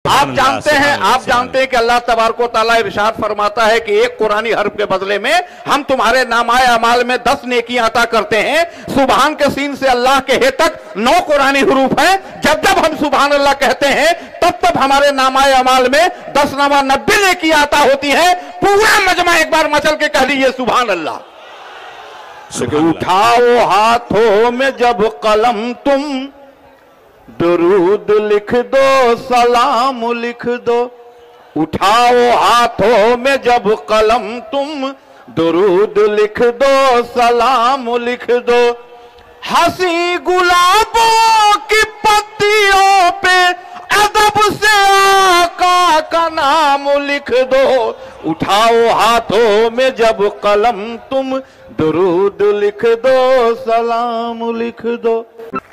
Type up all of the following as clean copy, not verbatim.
आप जानते हैं कि अल्लाह तबारक व तआला इरशाद फरमाता है कि एक कुरानी हर्फ के बदले में हम तुम्हारे नामाए अमाल में 10 नेकियां अता करते हैं। सुबहान के सीन से अल्लाह के हे तक 9 कुरानी हरूफ है। जब जब हम सुबहान अल्लाह कहते हैं तब तब हमारे नामाए अमाल में 10 नमा 90 नेकियां अता होती है। पूरा मजमा एक बार मचल के कह लीजिए सुबहान अल्लाह। उठाओ हाथों में जब कलम तुम दुरूद लिख दो, सलाम लिख दो। उठाओ हाथों में जब कलम तुम दुरूद लिख दो, सलाम लिख दो। हंसी गुलाबों की पत्तियों पे अदब से आका का नाम लिख दो। उठाओ हाथों में जब कलम तुम दुरूद लिख दो, सलाम लिख दो।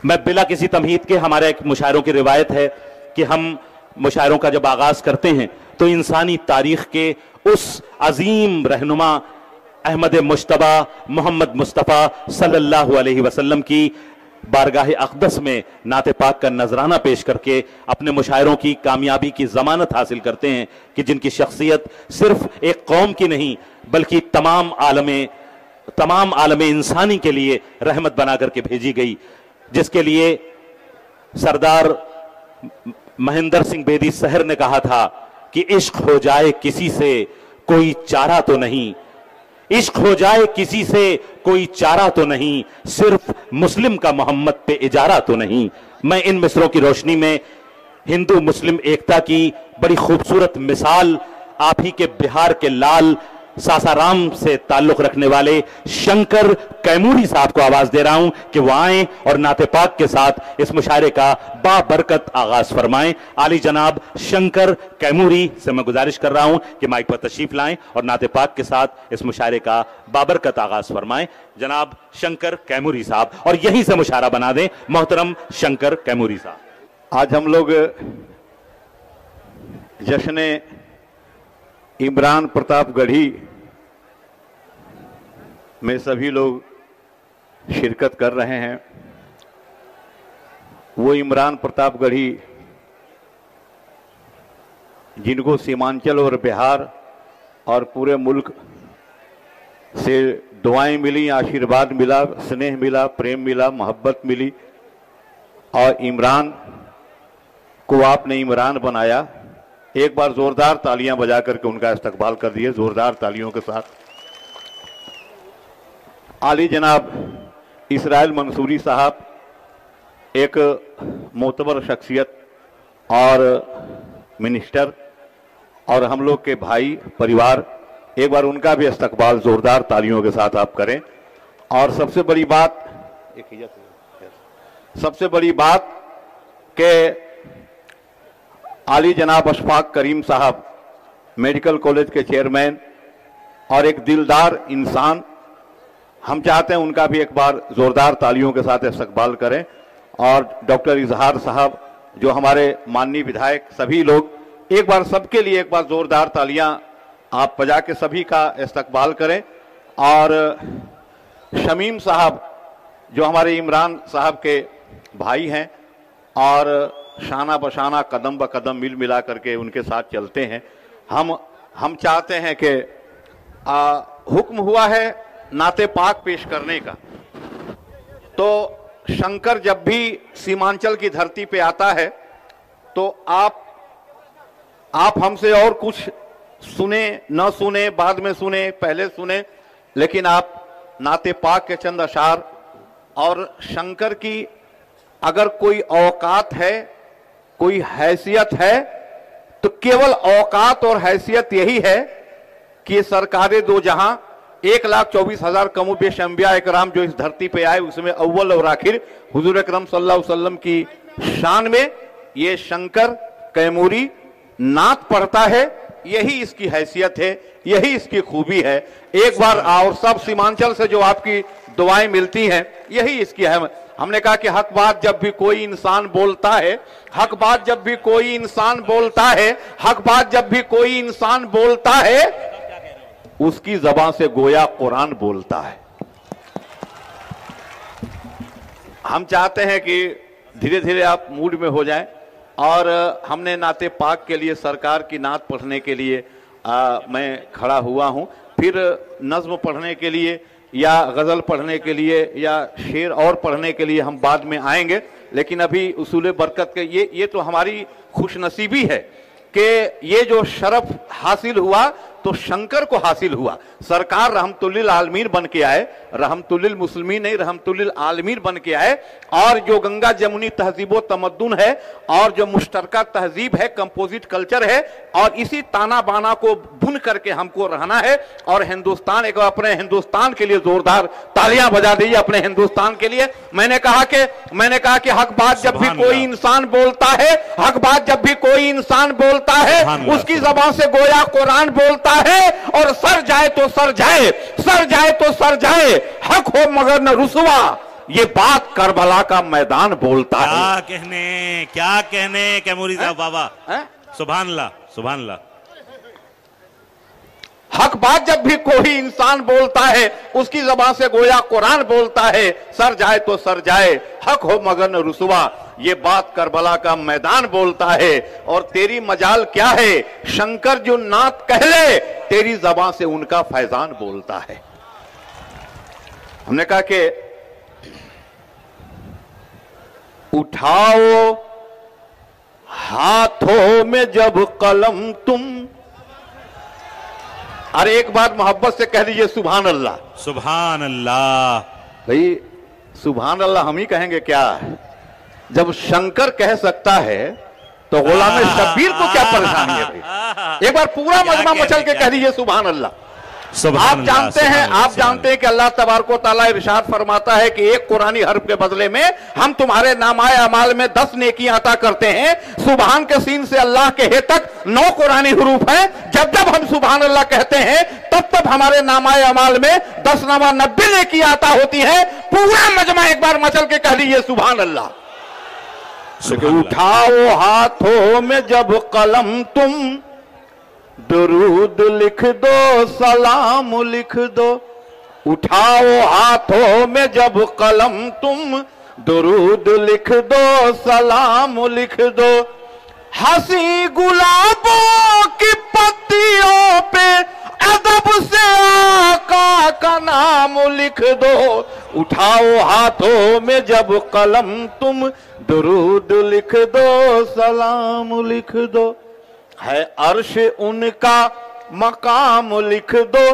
मैं बिला किसी तमहीद के, हमारे एक मुशायरों की रिवायत है कि हम मुशायरों का जब आगाज करते हैं तो इंसानी तारीख के उस अजीम रहनुमा अहमद मुश्तबा मोहम्मद मुस्तफ़ा सल्लल्लाहु अलैहि वसल्लम की बारगाह अक़दस में नाते पाक का नजराना पेश करके अपने मुशायरों की कामयाबी की जमानत हासिल करते हैं कि जिनकी शख्सियत सिर्फ एक कौम की नहीं बल्कि तमाम आलमे इंसानी के लिए रहमत बना करके भेजी गई, जिसके लिए सरदार महेंद्र सिंह बेदी सहर ने कहा था कि इश्क हो जाए किसी से कोई चारा तो नहीं, इश्क हो जाए किसी से कोई चारा तो नहीं, सिर्फ मुस्लिम का मोहम्मद पे इजारा तो नहीं। मैं इन मिसरों की रोशनी में हिंदू मुस्लिम एकता की बड़ी खूबसूरत मिसाल आप ही के बिहार के लाल सासाराम से ताल्लुक रखने वाले शंकर कैमूरी साहब को आवाज दे रहा हूं कि वो आए और नाते पाक के साथ इस मुशायरे का बाबरकत आगाज फरमाएं। आली जनाब शंकर कैमूरी से मैं गुजारिश कर रहा हूं कि माइक पर तशरीफ लाएं और नाते पाक के साथ इस मुशायरे का बाबरकत आगाज फरमाएं। जनाब शंकर कैमूरी साहब, और यहीं से मुशायरा बना दें मोहतरम शंकर कैमूरी साहब। आज हम लोग जश्न इमरान प्रतापगढ़ी में सभी लोग शिरकत कर रहे हैं। वो इमरान प्रतापगढ़ी जिनको सीमांचल और बिहार और पूरे मुल्क से दुआएं मिली, आशीर्वाद मिला, स्नेह मिला, प्रेम मिला, मोहब्बत मिली, और इमरान को आपने इमरान बनाया। एक बार जोरदार तालियां बजा करके उनका इस्तकबाल कर दिए, जोरदार तालियों के साथ। आली जनाब इसराइल मंसूरी साहब एक मोतबर शख्सियत और मिनिस्टर और हम लोग के भाई परिवार, एक बार उनका भी इस्तकबाल जोरदार तालियों के साथ आप करें। और सबसे बड़ी बात कि आली जनाब अशफाक करीम साहब मेडिकल कॉलेज के चेयरमैन और एक दिलदार इंसान, हम चाहते हैं उनका भी एक बार जोरदार तालियों के साथ इस्तकबाल करें। और डॉक्टर इजहार साहब जो हमारे माननीय विधायक, सभी लोग एक बार सबके लिए एक बार जोरदार तालियां आप बजा के सभी का इस्तकबाल करें। और शमीम साहब जो हमारे इमरान साहब के भाई हैं और शाना बशाना कदम ब कदम मिल मिला करके उनके साथ चलते हैं। हम चाहते हैं कि हुक्म हुआ है नाते पाक पेश करने का, तो शंकर जब भी सीमांचल की धरती पे आता है तो आप हमसे और कुछ सुने न सुने, बाद में सुने, पहले सुने, लेकिन आप नाते पाक के चंद अशार और शंकर की अगर कोई औकात है, कोई हैसियत है, तो केवल औकात और हैसियत यही है कि सरकारे दो जहां 1,24,000 कमोबेश अंबिया इकराम जो इस धरती पे आए उसमें अव्वल और आखिर हुजूर अकरम सल्लल्लाहु अलैहि वसल्लम की शान में ये शंकर कैमूरी नात पढ़ता है। यही इसकी हैसियत है, यही इसकी खूबी है। एक बार और सब सीमांचल से जो आपकी दुआएं मिलती हैं, यही इसकी है। हमने कहा कि हक बात जब भी कोई इंसान बोलता है, हक बात जब भी कोई इंसान बोलता है, हक बात जब भी कोई इंसान बोलता है, उसकी ज़बान से गोया कुरान बोलता है। हम चाहते हैं कि धीरे धीरे आप मूड में हो जाएं। और हमने नाते पाक के लिए सरकार की नात पढ़ने के लिए मैं खड़ा हुआ हूं। फिर नज्म पढ़ने के लिए या गज़ल पढ़ने के लिए या शेर और पढ़ने के लिए हम बाद में आएंगे, लेकिन अभी उसूल बरकत के ये तो हमारी खुशनसीबी है कि ये जो शरफ हासिल हुआ तो शंकर को हासिल हुआ। सरकार रहमतुल्लिल आलमीन बन के आए, रहमतुल्लिल मुस्लिमीन नहीं रहमतुल्लिल आलमीन बन के आए, और जो गंगा जमुनी तहजीबो तमद्दुन है और जो मुश्तरका तहजीब है, कंपोजिट कल्चर है, और इसी ताना बाना को बुन करके हमको रहना है। और हिंदुस्तान, एक अपने हिंदुस्तान के लिए जोरदार तालियां बजा दीजिए, अपने हिंदुस्तान के लिए। मैंने कहा कि हक बात जब भी कोई इंसान बोलता है, हक बात जब भी कोई इंसान बोलता है, उसकी ज़बान से गोया कुरान बोलता है, और सर जाए तो सर जाए, सर जाए तो सर जाए, हक हो मगर न रुसवा, ये बात करबला का मैदान बोलता है। क्या कहने कैमूरी साहब बाबा, सुभान अल्लाह, सुभान अल्लाह। हक बात जब भी कोई इंसान बोलता है, उसकी ज़बान से गोया कुरान बोलता है, सर जाए तो सर जाए, हक हो मगर न रुसवा, ये बात करबला का मैदान बोलता है। और तेरी मजाल क्या है, शंकर जो नात कह ले, तेरी ज़बान से उनका फैजान बोलता है। हमने कहा कि उठाओ हाथों में जब कलम तुम, अरे एक बात मोहब्बत से कह दीजिए सुभान अल्लाह, सुभान अल्लाह। भाई सुभान अल्लाह हम ही कहेंगे क्या? जब शंकर कह सकता है तो गुलाम शब्बीर को क्या परेशानी है भाई? एक बार पूरा मजमा मचल के कह दीजिए सुभान अल्लाह। आप जानते हैं कि अल्लाह तबारक व तआला इरशाद फरमाता है कि एक कुरानी हर्फ के बदले में हम तुम्हारे नामाए अमाल में 10 नेकियां अता करते हैं। सुभान के सीन से अल्लाह के हे तक 9 कुरानी हरूफ है। जब जब हम सुभान अल्लाह कहते हैं तब तब हमारे नामाए अमाल में 10 नमा 90 नेकियां अता होती है। पूरा मजमा एक बार मचल के कह दीजिए सुभान अल्लाह। उठाओ हाथों में जब कलम तुम, दुरूद लिख दो, सलाम लिख दो। उठाओ हाथों में जब कलम तुम, दुरूद लिख दो, सलाम लिख दो। हंसी गुलाबों की पत्तियों पे अदब से आका का नाम लिख दो। उठाओ हाथों में जब कलम तुम, दुरूद लिख दो, सलाम लिख दो। है अर्श उनका मकाम लिख दो,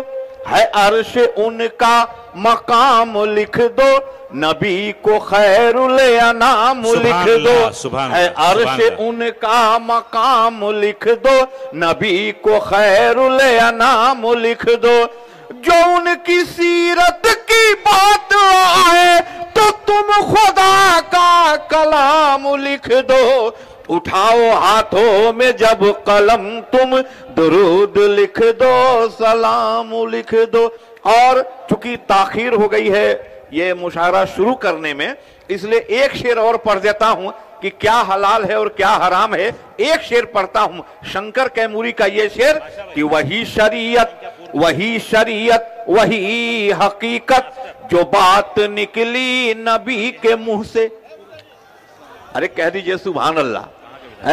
है अर्श उनका मकाम लिख दो। नबी को खैरुल अनाम लिख दो। है अर्श उनका मकाम लिख दो, नबी को खैरुल अनाम लिख दो। जो उनकी सीरत की बात आए तो तुम खुदा का कलाम लिख दो। उठाओ हाथों में जब कलम तुम, दुरूद लिख दो, सलाम लिख दो। और चूंकि ताखीर हो गई है ये मुशायरा शुरू करने में, इसलिए एक शेर और पढ़ देता हूं कि क्या हलाल है और क्या हराम है। एक शेर पढ़ता हूं शंकर कैमूरी का ये शेर कि वही शरीयत वही हकीकत, जो बात निकली नबी के मुंह से। अरे कह दीजिए सुभान अल्लाह।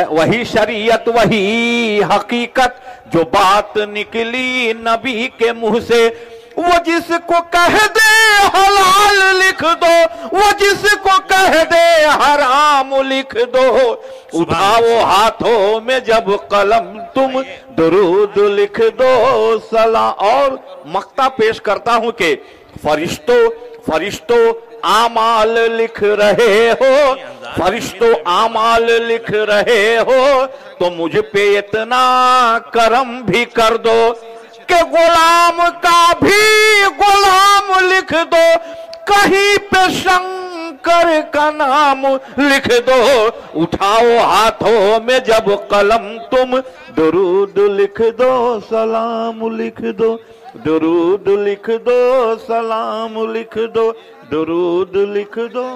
वही शरीयत वही हकीकत, जो बात निकली नबी के मुंह से। वो जिसको कह दे हलाल लिख दो, वो जिसको कह दे हराम लिख दो। उठाओ हाथों में जब कलम तुम, दुरूद लिख दो, सलाम। और मक्ता पेश करता हूं कि फरिश्तों आमाल लिख रहे हो, फरिश्तों आमाल लिख रहे हो, तो मुझ पे इतना करम भी कर दो कि गुलाम का भी गुलाम लिख दो। कहीं पे शंकर का नाम लिख दो। उठाओ हाथों में जब कलम तुम, दुरूद लिख दो, सलाम लिख दो। दुरूद लिख दो, सलाम लिख दो, दुरूद लिख दो।